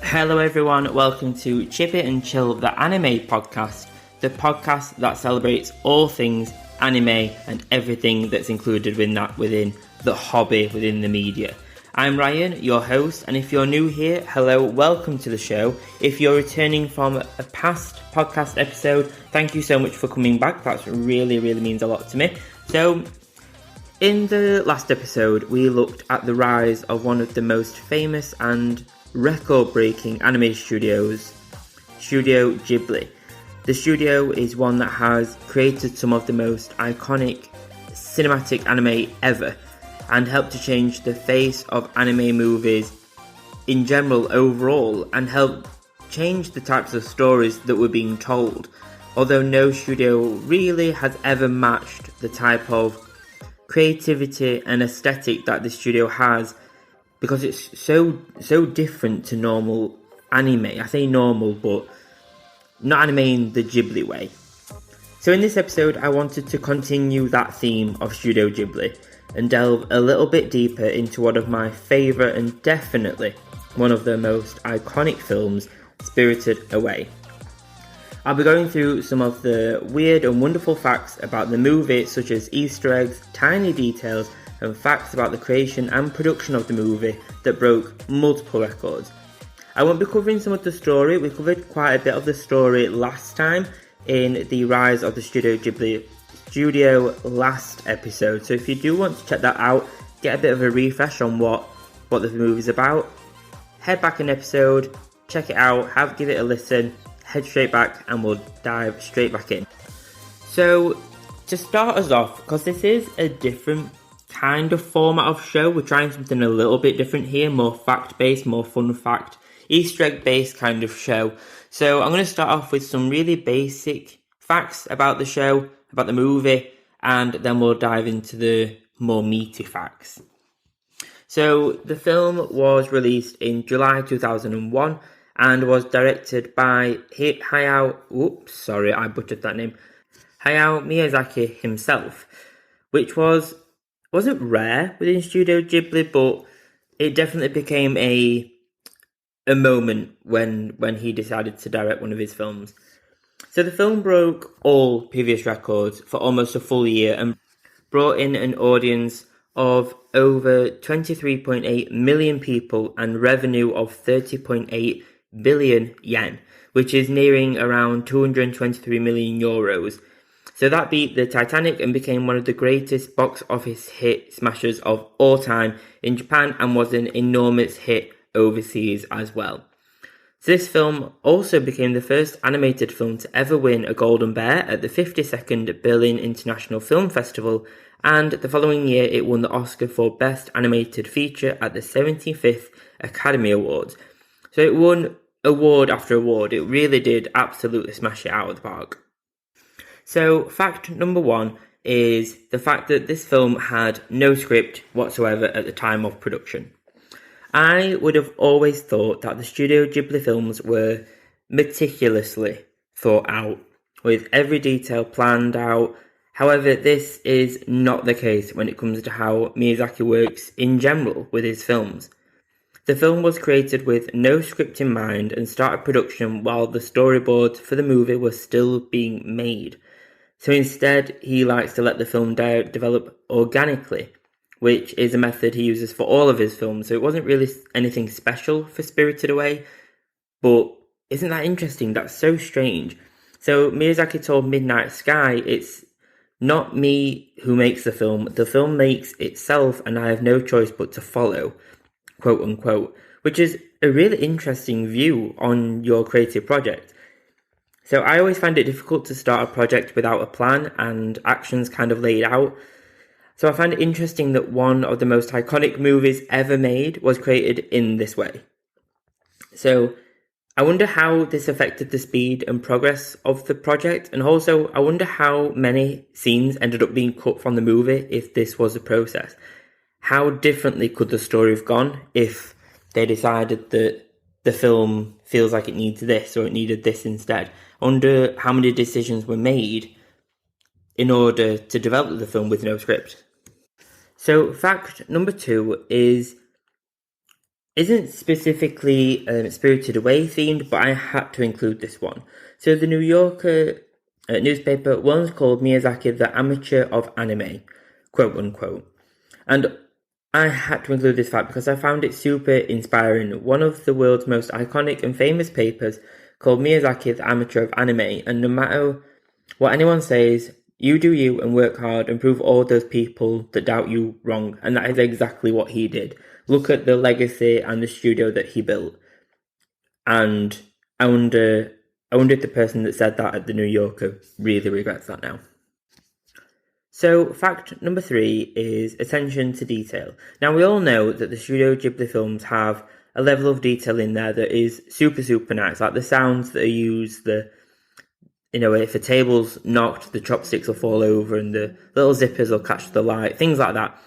Hello everyone, welcome to Chip It and Chill, the anime podcast, the podcast that celebrates all things anime and everything that's included within the hobby, within the media. I'm Ryan, your host, and if you're new here, hello, welcome to the show. If you're returning from a past podcast episode, thank you so much for coming back. That really means a lot to me. So, in the last episode, we looked at the rise of one of the most famous and record-breaking anime studios, Studio Ghibli. The studio is one that has created some of the most iconic cinematic anime ever and helped to change the face of anime movies in general overall and helped change the types of stories that were being told. Although no studio really has ever matched the type of creativity and aesthetic that the studio has, because it's so different to normal anime. I say normal, but not anime in the Ghibli way. So in this episode, I wanted to continue that theme of Studio Ghibli and delve a little bit deeper into one of my favourite and definitely one of the most iconic films, Spirited Away. I'll be going through some of the weird and wonderful facts about the movie, such as Easter eggs, tiny details, and facts about the creation and production of the movie that broke multiple records. I won't be covering some of the story. We covered quite a bit of the story last time in the Rise of the Studio Ghibli Studio last episode. So if you do want to check that out, get a bit of a refresh on what the movie's about, head back an episode, check it out, give it a listen, head straight back, and we'll dive straight back in. So to start us off, because this is a different kind of format of show, we're trying something a little bit different here, more fact-based, more fun fact, Easter egg-based kind of show. So I'm going to start off with some really basic facts about the show, about the movie, and then we'll dive into the more meaty facts. So the film was released in July 2001 and was directed by Hayao Miyazaki himself, which wasn't rare within Studio Ghibli, but it definitely became a moment when he decided to direct one of his films. So the film broke all previous records for almost a full year and brought in an audience of over 23.8 million people and revenue of 30.8 billion yen, which is nearing around 223 million euros. So that beat the Titanic and became one of the greatest box office hit smashers of all time in Japan and was an enormous hit overseas as well. So this film also became the first animated film to ever win a Golden Bear at the 52nd Berlin International Film Festival, and the following year it won the Oscar for Best Animated Feature at the 75th Academy Awards. So it won award after award. It really did absolutely smash it out of the park. So fact number one is the fact that this film had no script whatsoever at the time of production. I would have always thought that the Studio Ghibli films were meticulously thought out, with every detail planned out. However, this is not the case when it comes to how Miyazaki works in general with his films. The film was created with no script in mind and started production while the storyboards for the movie were still being made. So instead, he likes to let the film develop organically, which is a method he uses for all of his films. So it wasn't really anything special for Spirited Away, but isn't that interesting? That's so strange. So Miyazaki told Midnight Sky, it's not me who makes the film makes itself and I have no choice but to follow, quote unquote, which is a really interesting view on your creative project. So I always find it difficult to start a project without a plan and actions kind of laid out. So I find it interesting that one of the most iconic movies ever made was created in this way. So I wonder how this affected the speed and progress of the project, and also I wonder how many scenes ended up being cut from the movie if this was the process. How differently could the story have gone if they decided that the film feels like it needs this or it needed this instead. I wonder how many decisions were made in order to develop the film with no script. So fact number 2 isn't specifically Spirited Away themed, but I had to include this one. So the New Yorker newspaper once called Miyazaki the amateur of anime, quote unquote. And I had to include this fact because I found it super inspiring. One of the world's most iconic and famous papers called Miyazaki the amateur of anime, and no matter what anyone says, you do you and work hard and prove all those people that doubt you wrong. And that is exactly what he did. Look at the legacy and the studio that he built. And I wonder if the person that said that at the New Yorker really regrets that now. So fact number 3 is attention to detail. Now we all know that the Studio Ghibli films have a level of detail in there that is super, super nice. Like the sounds that are used, if a table's knocked, the chopsticks will fall over and the little zippers will catch the light, things like that.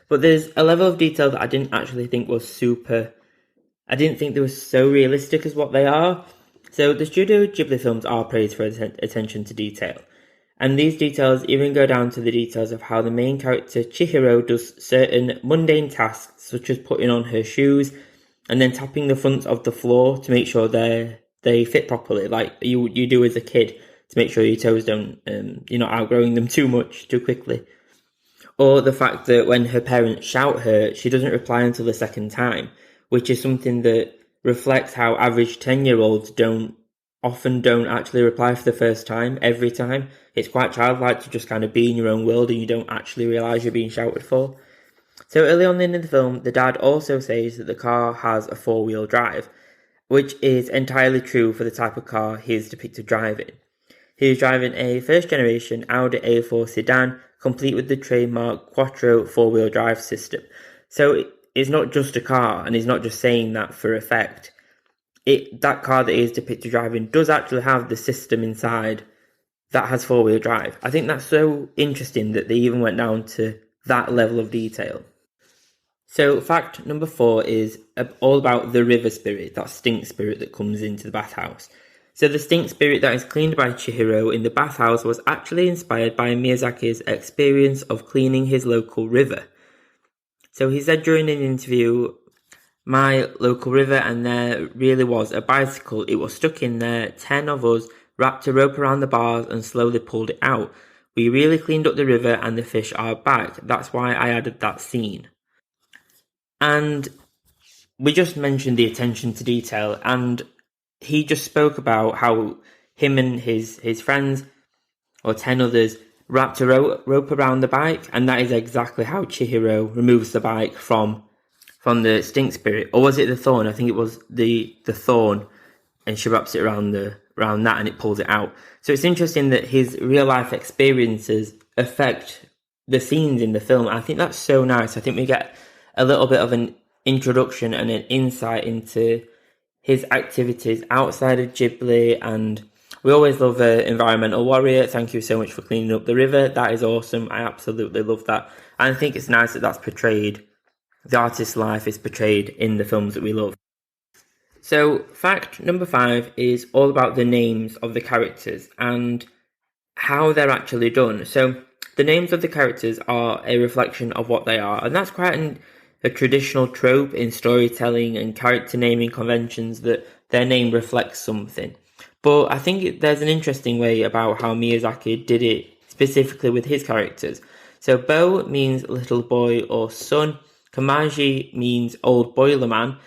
But there's a level of detail that I didn't actually think was I didn't think they were so realistic as what they are. So the Studio Ghibli films are praised for attention to detail. And these details even go down to the details of how the main character Chihiro does certain mundane tasks, such as putting on her shoes and then tapping the fronts of the floor to make sure they fit properly, like you do as a kid, to make sure your toes don't, you're not outgrowing them too much, too quickly. Or the fact that when her parents shout her, she doesn't reply until the second time, which is something that reflects how average 10-year-olds often don't actually reply for the first time, every time. It's quite childlike to just kind of be in your own world and you don't actually realise you're being shouted for. So early on in the film, the dad also says that the car has a 4-wheel drive, which is entirely true for the type of car he is depicted driving. He is driving a first-generation Audi A4 sedan, complete with the trademark Quattro 4-wheel drive system. So it's not just a car, and he's not just saying that for effect. That car that he is depicted driving does actually have the system inside that has 4-wheel drive. I think that's so interesting that they even went down to that level of detail. So fact number 4 is all about the river spirit, that stink spirit that comes into the bathhouse. So the stink spirit that is cleaned by Chihiro in the bathhouse was actually inspired by Miyazaki's experience of cleaning his local river. So he said during an interview, "My local river, and there really was a bicycle. It was stuck in there. 10 of us wrapped a rope around the bars and slowly pulled it out. We really cleaned up the river and the fish are back. That's why I added that scene." And we just mentioned the attention to detail, and he just spoke about how him and his friends, or 10 others, wrapped a rope around the bike, and that is exactly how Chihiro removes the bike from the stink spirit. Or was it the thorn? I think it was the thorn, and she wraps it around that and it pulls it out. So it's interesting that his real life experiences affect the scenes in the film. I think that's so nice. I think we get a little bit of an introduction and an insight into his activities outside of Ghibli, and we always love Environmental Warrior. Thank you so much for cleaning up the river. That is awesome. I absolutely love that. And I think it's nice that that's portrayed. The artist's life is portrayed in the films that we love. So fact number 5 is all about the names of the characters and how they're actually done. So the names of the characters are a reflection of what they are, and that's quite a traditional trope in storytelling and character naming conventions, that their name reflects something. But I think there's an interesting way about how Miyazaki did it specifically with his characters. So Bo means little boy or son, Kamaji means old boiler man,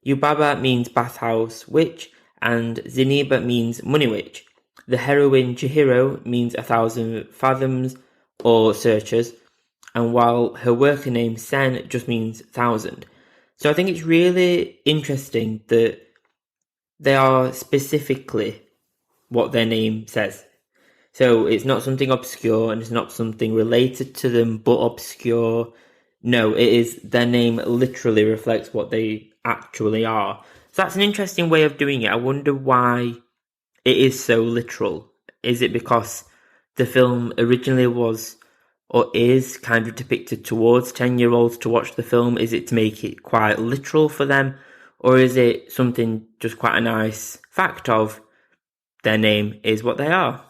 Yubaba means bathhouse witch, and Zeniba means money witch. The heroine Chihiro means 1,000 fathoms or searchers, and while her worker name Sen just means 1,000. So I think it's really interesting that they are specifically what their name says. So it's not something obscure and it's not something related to them but obscure. No, it is, their name literally reflects what they actually are. So that's an interesting way of doing it. I wonder why it is so literal. Is it because the film originally was or is kind of depicted towards 10-year-olds to watch the film? Is it to make it quite literal for them? Or is it something just quite a nice fact of their name is what they are?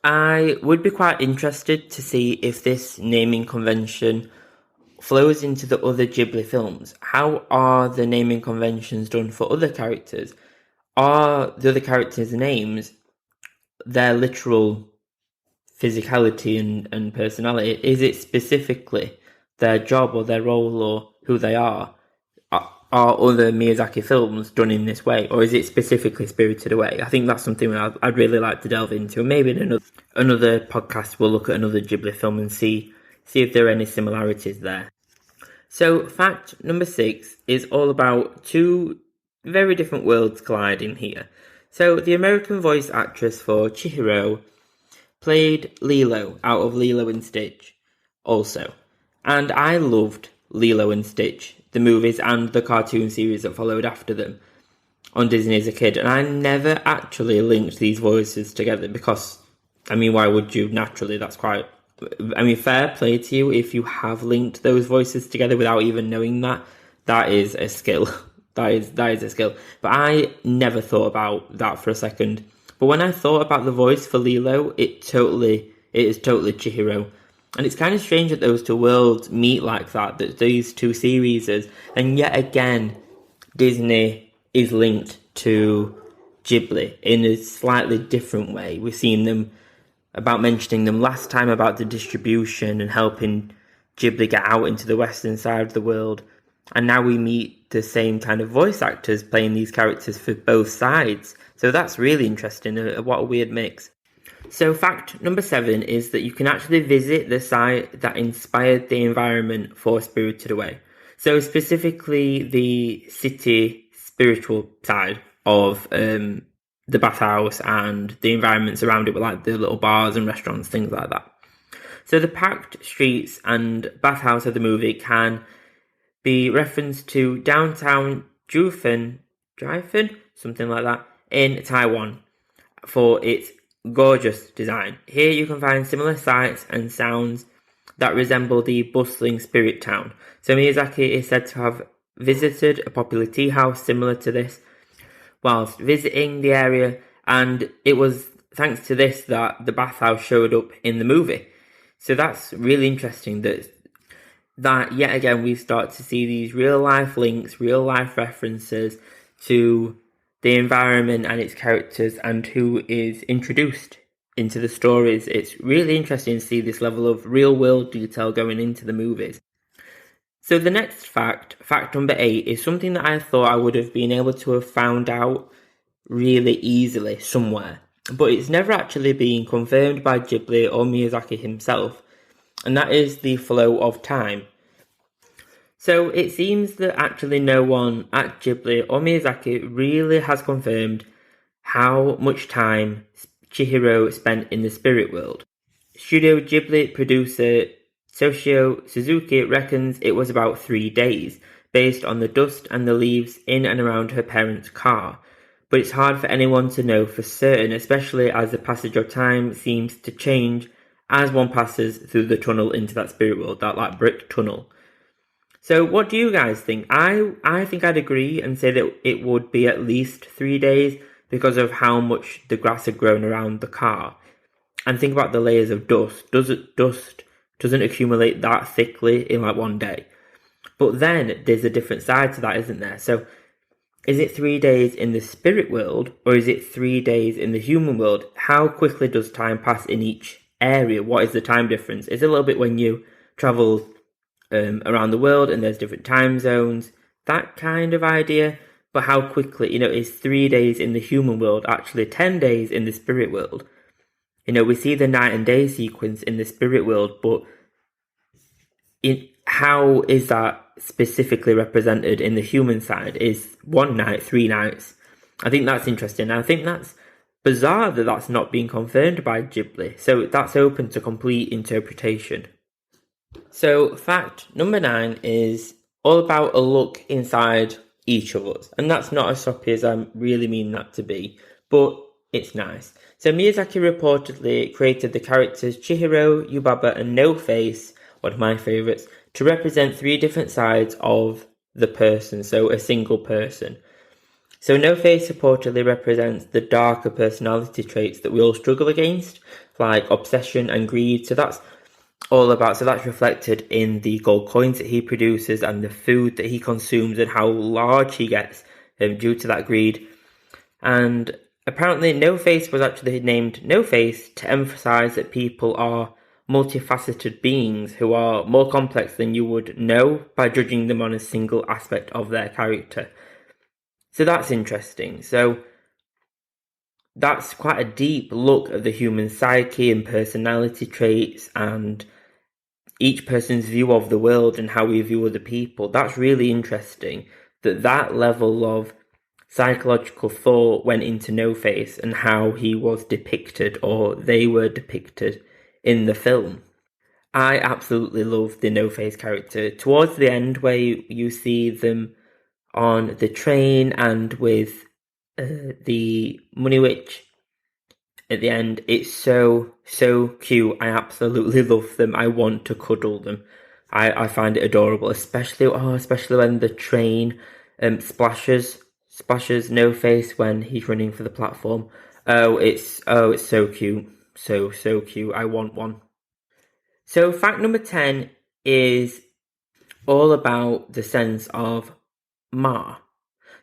I would be quite interested to see if this naming convention flows into the other Ghibli films. How are the naming conventions done for other characters? Are the other characters' names their literal physicality and personality? Is it specifically their job or their role or who they are? Are other Miyazaki films done in this way, or is it specifically Spirited Away? I think that's something I'd really like to delve into. Maybe in another podcast we'll look at another Ghibli film and see if there are any similarities there. So fact number 6 is all about two very different worlds colliding here. So the American voice actress for Chihiro played Lilo out of Lilo and Stitch also. And I loved Lilo and Stitch, the movies and the cartoon series that followed after them on Disney as a kid. And I never actually linked these voices together because, why would you? Naturally, that's quite... fair play to you if you have linked those voices together without even knowing that. That is a skill. That is a skill. But I never thought about that for a second. But when I thought about the voice for Lilo, it is totally Chihiro. And it's kind of strange that those two worlds meet like that these two series is. And yet again, Disney is linked to Ghibli in a slightly different way. We've seen them mentioning them last time about the distribution and helping Ghibli get out into the western side of the world. And now we meet the same kind of voice actors playing these characters for both sides. So that's really interesting. What a weird mix. So fact number 7 is that you can actually visit the site that inspired the environment for Spirited Away. So specifically the city spiritual side of the bathhouse and the environments around it with like the little bars and restaurants, things like that. So the packed streets and bathhouse of the movie can be referenced to downtown Jiufen, something like that, in Taiwan for its gorgeous design. Here you can find similar sights and sounds that resemble the bustling spirit town. So Miyazaki is said to have visited a popular tea house similar to this whilst visiting the area, and it was thanks to this that the bathhouse showed up in the movie. So that's really interesting that yet again we start to see these real life links, real life references to the environment and its characters and who is introduced into the stories. It's really interesting to see this level of real world detail going into the movies. So the next fact number 8, is something that I thought I would have been able to have found out really easily somewhere, but it's never actually been confirmed by Ghibli or Miyazaki himself, and that is the flow of time. So it seems that actually no one at Ghibli or Miyazaki really has confirmed how much time Chihiro spent in the spirit world. Studio Ghibli producer Toshio Suzuki reckons it was about 3 days, based on the dust and the leaves in and around her parents' car. But it's hard for anyone to know for certain, especially as the passage of time seems to change as one passes through the tunnel into that spirit world, that like brick tunnel. So what do you guys think? I think I'd agree and say that it would be at least 3 days because of how much the grass had grown around the car. And think about the layers of dust. Dust doesn't accumulate that thickly in like 1 day. But then there's a different side to that, isn't there? So is it 3 days in the spirit world or is it 3 days in the human world? How quickly does time pass in each area? What is the time difference? It's a little bit when you travel around the world and there's different time zones, that kind of idea. But how quickly, is 3 days in the human world actually 10 days in the spirit world? We see the night and day sequence in the spirit world, but how is that specifically represented in the human side? Is 1 night 3 nights? I think that's interesting. I think that's bizarre that that's not being confirmed by Ghibli. So that's open to complete interpretation. So fact number 9 is all about a look inside each of us. And that's not as soppy as I really mean that to be, but it's nice. So Miyazaki reportedly created the characters Chihiro, Yubaba and No Face, one of my favourites, to represent 3 different sides of the person, so a single person. So No Face reportedly represents the darker personality traits that we all struggle against, like obsession and greed. So that's reflected in the gold coins that he produces and the food that he consumes and how large he gets due to that greed. And apparently No Face was actually named No Face to emphasize that people are multifaceted beings who are more complex than you would know by judging them on a single aspect of their character. So that's interesting. So that's quite a deep look at the human psyche and personality traits and each person's view of the world and how we view other people. That's really interesting that level of psychological thought went into No Face and how he was depicted, or they were depicted, in the film. I absolutely love the No Face character. Towards the end, where you see them on the train and with the Money Witch at the end, it's so cute. I absolutely love them. I want to cuddle them. I find it adorable, especially when the train splashes No Face when he's running for the platform. It's so cute. So cute. I want one. So fact number 10 is all about the sense of Ma.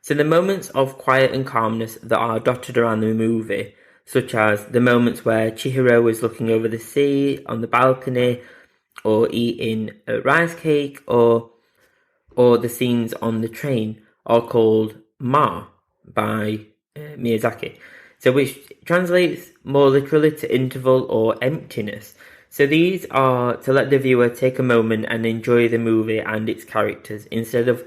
So the moments of quiet and calmness that are dotted around the movie, such as the moments where Chihiro is looking over the sea on the balcony, or eating a rice cake, or the scenes on the train, are called Ma by Miyazaki. So which translates more literally to interval or emptiness. So these are to let the viewer take a moment and enjoy the movie and its characters, instead of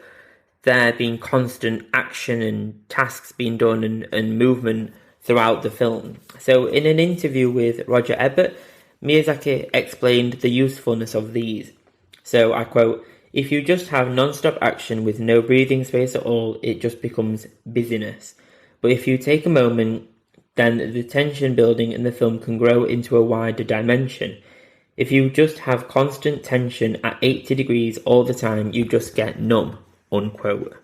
there being constant action and tasks being done and movement throughout the film. So in an interview with Roger Ebert, Miyazaki explained the usefulness of these. So I quote, "If you just have non-stop action with no breathing space at all, it just becomes busyness. But if you take a moment, then the tension building in the film can grow into a wider dimension. If you just have constant tension at 80 degrees all the time, you just get numb." Unquote.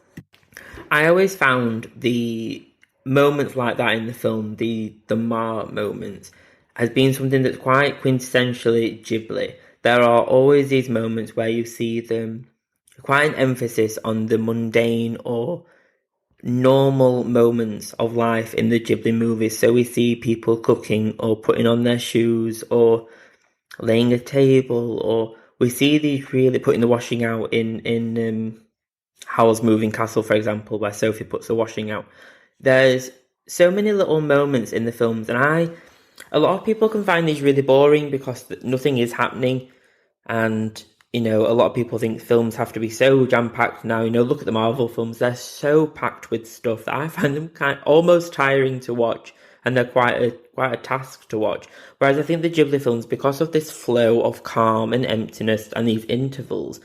I always found the moments like that in the film, the Ma moments, has been something that's quite quintessentially Ghibli. There are always these moments where you see them, quite an emphasis on the mundane or normal moments of life in the Ghibli movies. So we see people cooking or putting on their shoes or laying a table, or we see these really putting the washing out in Howl's Moving Castle, for example, where Sophie puts the washing out. There's so many little moments in the films, and a lot of people can find these really boring because nothing is happening, and a lot of people think films have to be so jam-packed now. Look at the Marvel films; they're so packed with stuff that I find them almost tiring to watch, and they're quite a task to watch. Whereas I think the Ghibli films, because of this flow of calm and emptiness and these intervals,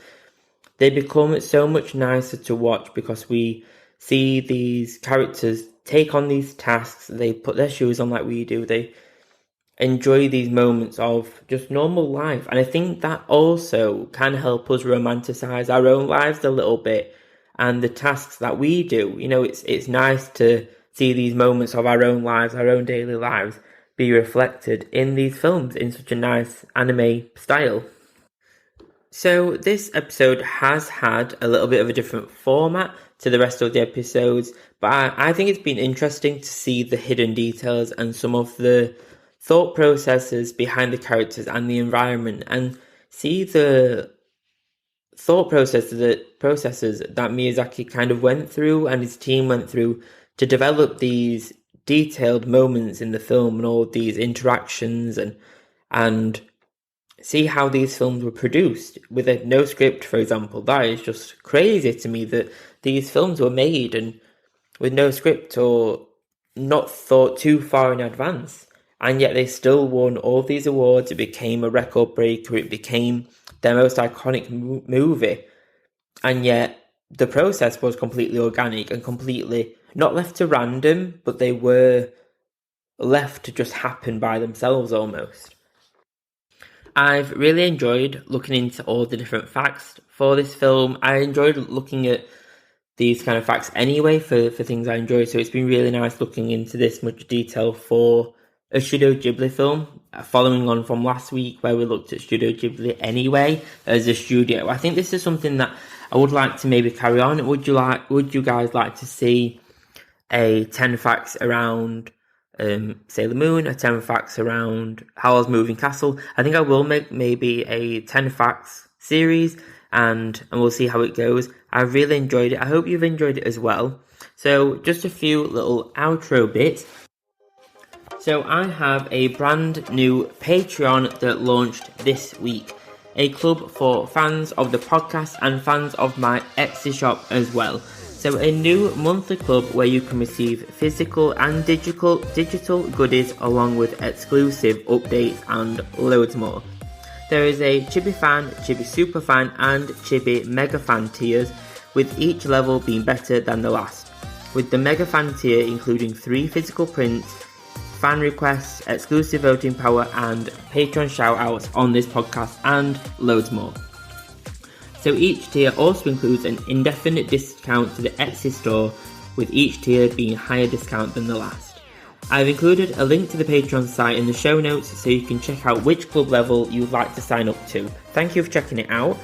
they become so much nicer to watch because we see these characters take on these tasks. They put their shoes on like we do. They enjoy these moments of just normal life. And I think that also can help us romanticize our own lives a little bit and the tasks that we do. It's nice to see these moments of our own lives, our own daily lives, be reflected in these films in such a nice anime style. So this episode has had a little bit of a different format to the rest of the episodes, but I think it's been interesting to see the hidden details and some of the thought processes behind the characters and the environment, and see the thought processes that Miyazaki kind of went through and his team went through to develop these detailed moments in the film and all these interactions, and see how these films were produced with no script, for example. That is just crazy to me that these films were made and with no script or not thought too far in advance. And yet they still won all these awards. It became a record breaker. It became their most iconic movie. And yet the process was completely organic and completely not left to random, but they were left to just happen by themselves almost. I've really enjoyed looking into all the different facts for this film. I enjoyed looking at these kind of facts anyway for things I enjoy. So it's been really nice looking into this much detail for a Studio Ghibli film, following on from last week where we looked at Studio Ghibli anyway as a studio. I think this is something that I would like to maybe carry on. Would you guys like to see a 10 facts around Sailor Moon, a 10 facts around Howl's Moving Castle? I think I will make maybe a 10 facts series, and we'll see how it goes. I really enjoyed it. I hope you've enjoyed it as well. So just a few little outro bits. So I have a brand new Patreon that launched this week. A club for fans of the podcast and fans of my Etsy shop as well. So a new monthly club where you can receive physical and digital goodies along with exclusive updates and loads more. There is a Chibi Fan, Chibi Super Fan and Chibi Mega Fan tiers, with each level being better than the last. With the Mega Fan tier including 3 physical prints, fan requests, exclusive voting power and Patreon shoutouts on this podcast and loads more. So each tier also includes an indefinite discount to the Etsy store, with each tier being higher discount than the last. I've included a link to the Patreon site in the show notes so you can check out which club level you'd like to sign up to. Thank you for checking it out.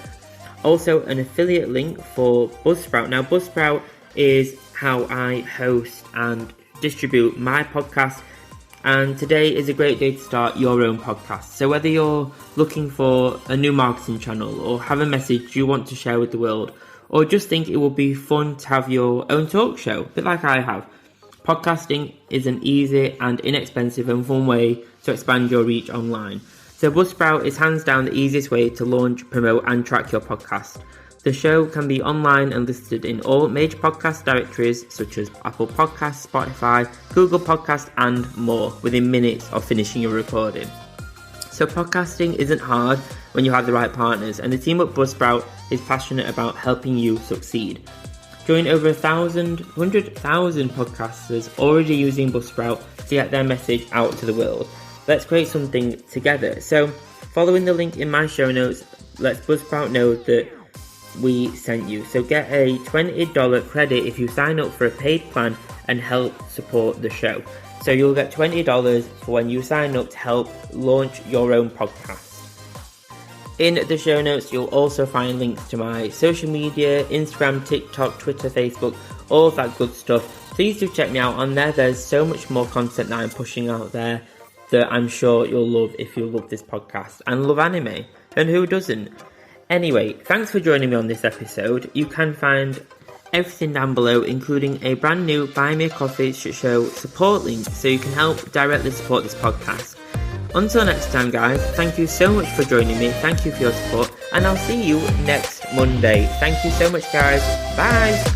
Also an affiliate link for Buzzsprout. Now Buzzsprout is how I host and distribute my podcast, and today is a great day to start your own podcast. So whether you're looking for a new marketing channel or have a message you want to share with the world, or just think it would be fun to have your own talk show, a bit like I have, podcasting is an easy and inexpensive and fun way to expand your reach online. So Buzzsprout is hands down the easiest way to launch, promote and track your podcast. The show can be online and listed in all major podcast directories such as Apple Podcasts, Spotify, Google Podcasts and more within minutes of finishing your recording. So podcasting isn't hard when you have the right partners, and the team at Buzzsprout is passionate about helping you succeed. Join over 100,000 podcasters already using Buzzsprout to get their message out to the world. Let's create something together. So following the link in my show notes lets Buzzsprout know that we sent you. So get a $20 credit if you sign up for a paid plan and help support the show. So you'll get $20 for when you sign up to help launch your own podcast. In the show notes, you'll also find links to my social media, Instagram, TikTok, Twitter, Facebook, all of that good stuff. Please do check me out on there. There's so much more content that I'm pushing out there that I'm sure you'll love if you love this podcast and love anime. And who doesn't? Anyway, thanks for joining me on this episode. You can find everything down below, including a brand new Buy Me a Coffee show support link so you can help directly support this podcast. Until next time guys, thank you so much for joining me, thank you for your support, and I'll see you next Monday. Thank you so much guys, bye!